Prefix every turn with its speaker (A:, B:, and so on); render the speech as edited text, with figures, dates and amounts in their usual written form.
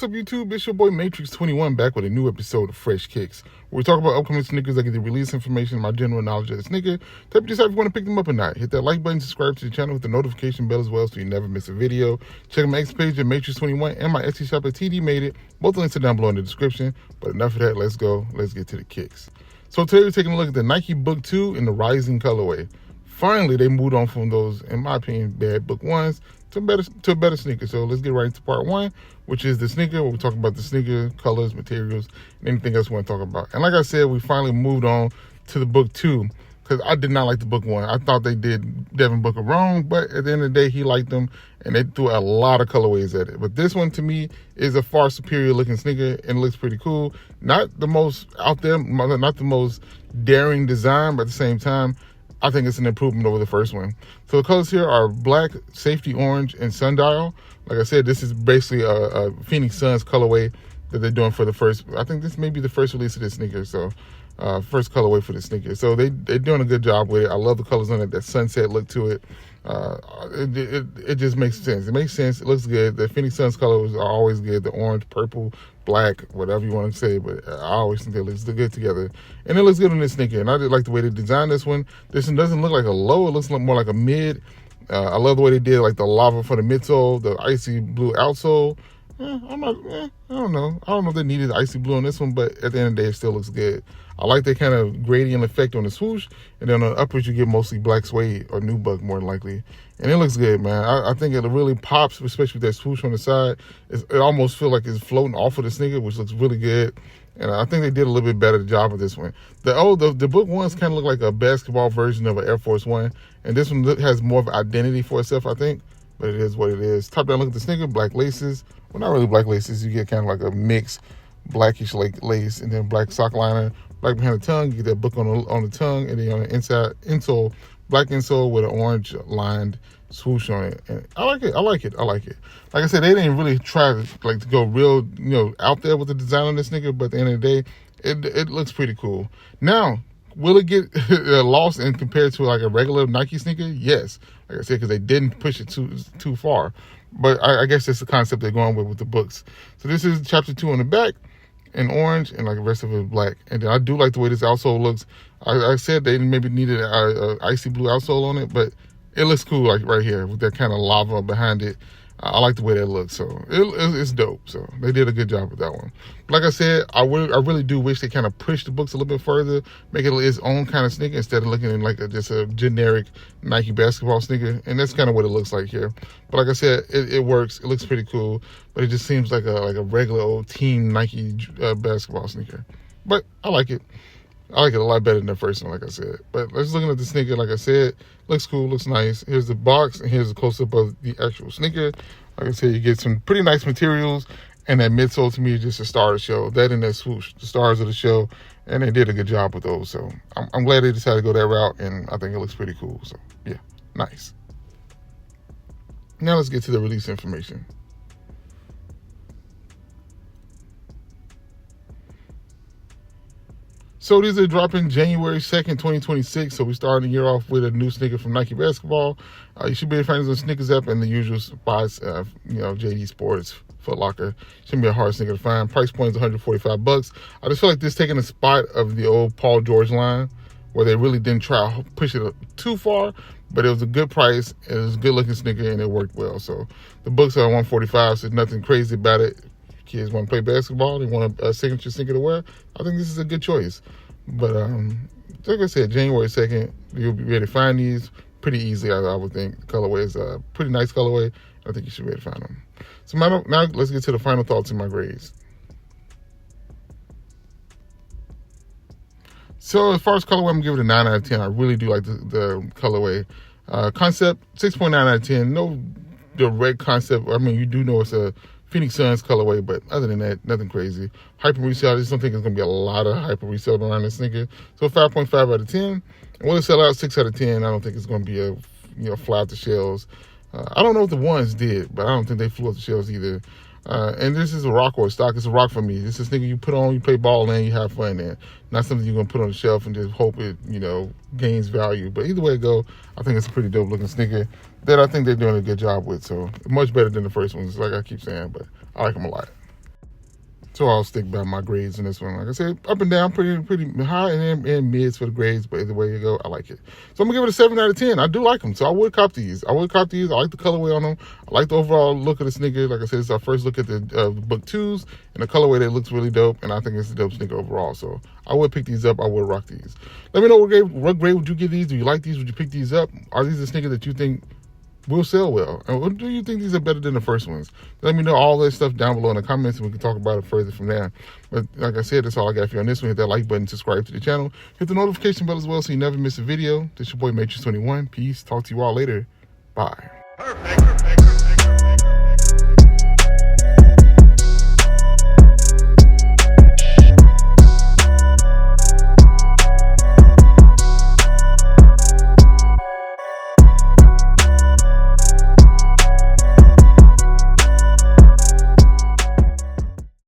A: What's up, YouTube? It's your boy M8trix21 back with a new episode of Fresh Kicks, where we talk about upcoming sneakers. I get the release information, my general knowledge of the sneaker. Type decide if you want to pick them up or not. Hit that like button, subscribe to the channel, hit the notification bell as well so you never miss a video. Check my X page at M8trix21 and my Etsy shop at TDMadeIt. Both links are down below in the description. But enough of that, let's go. Let's get to the kicks. So today we're taking a look at the Nike Book 2 in the Rising colorway. Finally, they moved on from those, in my opinion, bad Book 1s to a better sneaker. So let's get right into part 1, which is the sneaker, where we're talking about the sneaker, colors, materials, and anything else we want to talk about. And like I said, we finally moved on to the Book 2, because I did not like the Book 1. I thought they did Devin Booker wrong, but at the end of the day, he liked them, and they threw a lot of colorways at it. But this one, to me, is a far superior looking sneaker, and it looks pretty cool. Not the most out there, not the most daring design, but at the same time, I think it's an improvement over the first one. So the colors here are black, safety orange, and sundial. Like I said, this is basically a Phoenix Suns colorway that they're doing for the first, I think this may be the first release of this sneaker. So first colorway for the sneaker. So they're doing a good job with it. I love the colors on it, that sunset look to it. It just makes sense. It makes sense. It looks good. The Phoenix Suns colors are always good. The orange, purple, black, whatever you want to say, but I always think they look good together. And it looks good on this sneaker. And I did like the way they designed this one. This one doesn't look like a low. It looks more like a mid. I love the way they did like the lava for the midsole, the icy blue outsole. I don't know. I don't know if they needed the icy blue on this one, but at the end of the day, it still looks good. I like that kind of gradient effect on the swoosh, and then on the uppers, you get mostly black suede or nubuck more than likely. And it looks good, man. I think it really pops, especially with that swoosh on the side. It almost feels like it's floating off of the sneaker, which looks really good. And I think they did a little bit better job of this one. The Book 1s kind of look like a basketball version of an Air Force One, and this one has more of an identity for itself, I think. But it is what it is. Top down look at the sneaker, black laces. Well, not really black laces. You get kind of like a mix blackish lace, and then black sock liner, black behind the tongue. You get that book on the tongue, and then on the inside insole, black insole with an orange lined swoosh on it. And I like it. Like I said, they didn't really try to go real, out there with the design on this sneaker, but at the end of the day, it looks pretty cool. Now, will it get lost and compared to like a regular Nike sneaker? Yes, like I said, because they didn't push it too far. But I guess that's the concept they're going with the books. So this is chapter 2 on the back in orange, and like the rest of it is black. And then I do like the way this outsole looks. I said they maybe needed a icy blue outsole on it, but it looks cool, like right here with that kind of lava behind it. I like the way that looks, so it's dope. So they did a good job with that one. Like I said, I really do wish they kind of pushed the books a little bit further, make it its own kind of sneaker instead of looking in like just a generic Nike basketball sneaker. And that's kind of what it looks like here. But like I said, it works. It looks pretty cool, but it just seems like a regular old team Nike basketball sneaker. But I like it. I like it a lot better than the first one, like I said. But let's look at the sneaker. Like I said, looks cool, looks nice. Here's the box, and here's a close-up of the actual sneaker. Like I said, you get some pretty nice materials, and that midsole to me is just a star of the show. That and that swoosh, the stars of the show, and they did a good job with those. So I'm glad they decided to go that route, and I think it looks pretty cool. So yeah, nice. Now let's get to the release information. So these are dropping January 2nd, 2026. So we started the year off with a new sneaker from Nike Basketball. You should be able to find these on Sneakers app and the usual spots, JD Sports, Foot Locker. Shouldn't be a hard sneaker to find. Price point is $145. I just feel like this is taking a spot of the old Paul George line, where they really didn't try to push it too far, but it was a good price. It was a good looking sneaker, and it worked well. So the books are $145, so there's nothing crazy about it. Kids want to play basketball, they want a signature sneaker to wear, I think this is a good choice. But like I said, January 2nd, you'll be able to find these pretty easily, I would think. The colorway is a pretty nice colorway. I think you should be able to find them. So now let's get to the final thoughts and my grades. So as far as colorway, I'm going to give it a 9 out of 10. I really do like the colorway. Concept, 6.9 out of 10. No direct concept. I mean, you do know it's a Phoenix Suns colorway, but other than that, nothing crazy. Hyper resale, I just don't think it's going to be a lot of hyper resale around this sneaker. So 5.5 out of 10. And will it sell out 6 out of 10? I don't think it's going to be a fly off the shelves. I don't know what the ones did, but I don't think they flew off the shelves either. And this is a rock or a stock. It's a rock for me. This is a sneaker you put on, you play ball in, you have fun in. Not something you're going to put on the shelf and just hope it, gains value. But either way it go, I think it's a pretty dope looking sneaker that I think they're doing a good job with. So much better than the first ones, like I keep saying, but I like them a lot. So I'll stick by my grades in this one. Like I said, up and down, pretty high and mids for the grades, but either way you go, I like it. So I'm gonna give it a 7 out of 10. I do like them, so I would cop these. I like the colorway on them. I like the overall look of the sneaker. Like I said, it's our first look at the book 2s, and the colorway that looks really dope, and I think it's a dope sneaker overall. So I would pick these up. I would rock these. Let me know what grade would you give these? Do you like these? Would you pick these up? Are these the sneakers that you think will sell well? And what do you think these are better than the first ones? Let me know all that stuff down below in the comments, and we can talk about it further from there. But like I said, that's all I got for you on this one. Hit that like button, subscribe to the channel, hit the notification bell as well so you never miss a video. This your boy M8trix21. Peace. Talk to you all later. Bye.
B: Perfect.